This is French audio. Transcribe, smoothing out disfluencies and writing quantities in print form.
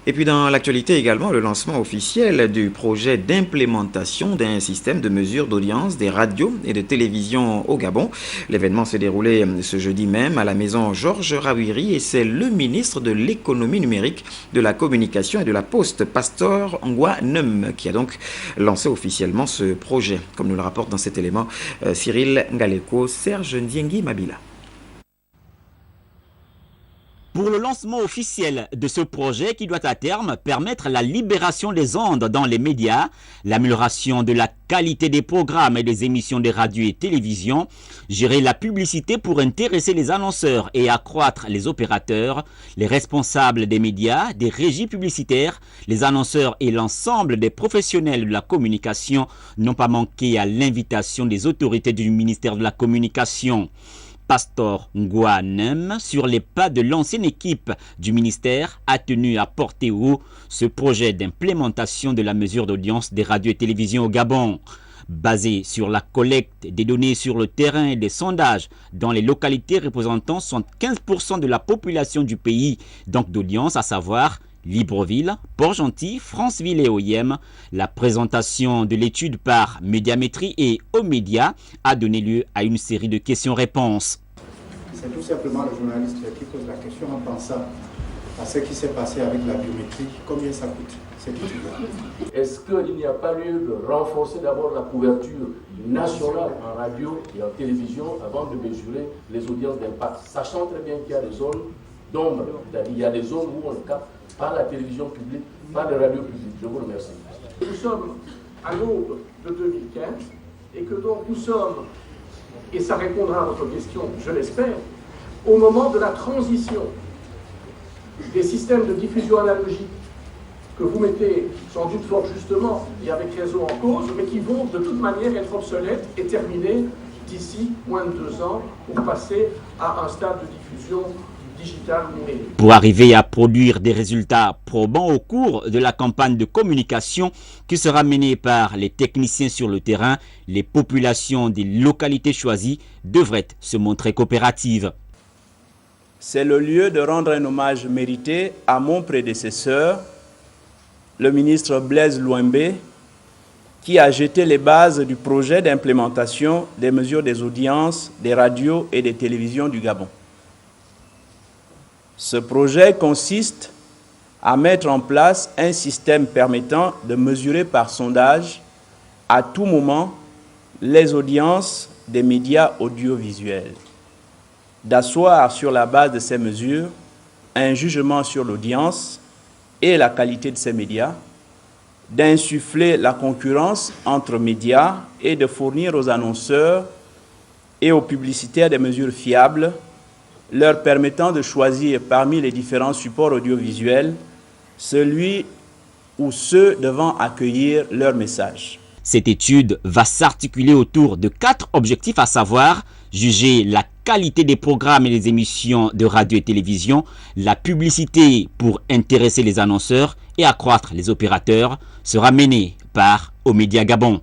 Et puis dans l'actualité également, le lancement officiel du projet d'implémentation d'un système de mesure d'audience des radios et de télévision au Gabon. L'événement s'est déroulé ce jeudi même à la maison Georges Rawiri et c'est le ministre de l'économie numérique, de la communication et de la poste, Pastor Ngwa-Nem, qui a donc lancé officiellement ce projet. Comme nous le rapporte dans cet élément Cyril Ngaleko, Serge Ndiengi Mabila. Pour le lancement officiel de ce projet qui doit à terme permettre la libération des ondes dans les médias, l'amélioration de la qualité des programmes et des émissions de radio et télévision, gérer la publicité pour intéresser les annonceurs et accroître les opérateurs, les responsables des médias, des régies publicitaires, les annonceurs et l'ensemble des professionnels de la communication n'ont pas manqué à l'invitation des autorités du ministère de la Communication. Pastor Ngwa-Nem, sur les pas de l'ancienne équipe du ministère, a tenu à porter haut ce projet d'implémentation de la mesure d'audience des radios et télévisions au Gabon. Basé sur la collecte des données sur le terrain et des sondages dans les localités représentant 75% de la population du pays, donc d'audience, à savoir Libreville, Port-Gentil, Franceville et Oyem, la présentation de l'étude par Médiamétrie et Omédia a donné lieu à une série de questions-réponses. C'est tout simplement le journaliste qui pose la question en pensant à ce qui s'est passé avec la biométrie, combien ça coûte. C'est tout. Est-ce qu'il n'y a pas lieu de renforcer d'abord la couverture nationale en radio et en télévision avant de mesurer les audiences d'impact, sachant très bien qu'il y a des zones d'ombre, c'est-à-dire il y a des zones où on ne capte pas la télévision publique, pas de radio publique. Je vous remercie. Nous sommes à l'aube de 2015 et que donc nous sommes, et ça répondra à votre question, je l'espère, au moment de la transition des systèmes de diffusion analogique que vous mettez sans doute fort justement et avec raison en cause, mais qui vont de toute manière être obsolètes et terminés d'ici moins de 2 ans pour passer à un stade de diffusion digital numérique. Pour arriver à produire des résultats probants au cours de la campagne de communication qui sera menée par les techniciens sur le terrain, les populations des localités choisies devraient se montrer coopératives. C'est le lieu de rendre un hommage mérité à mon prédécesseur, le ministre Blaise Louembé, qui a jeté les bases du projet d'implémentation des mesures des audiences, des radios et des télévisions du Gabon. Ce projet consiste à mettre en place un système permettant de mesurer par sondage à tout moment les audiences des médias audiovisuels, d'asseoir sur la base de ces mesures un jugement sur l'audience et la qualité de ces médias, d'insuffler la concurrence entre médias et de fournir aux annonceurs et aux publicitaires des mesures fiables leur permettant de choisir parmi les différents supports audiovisuels celui ou ceux devant accueillir leur message. Cette étude va s'articuler autour de 4 objectifs, à savoir juger la qualité des programmes et des émissions de radio et télévision, la publicité pour intéresser les annonceurs et accroître les opérateurs, sera menée par Omédia Gabon.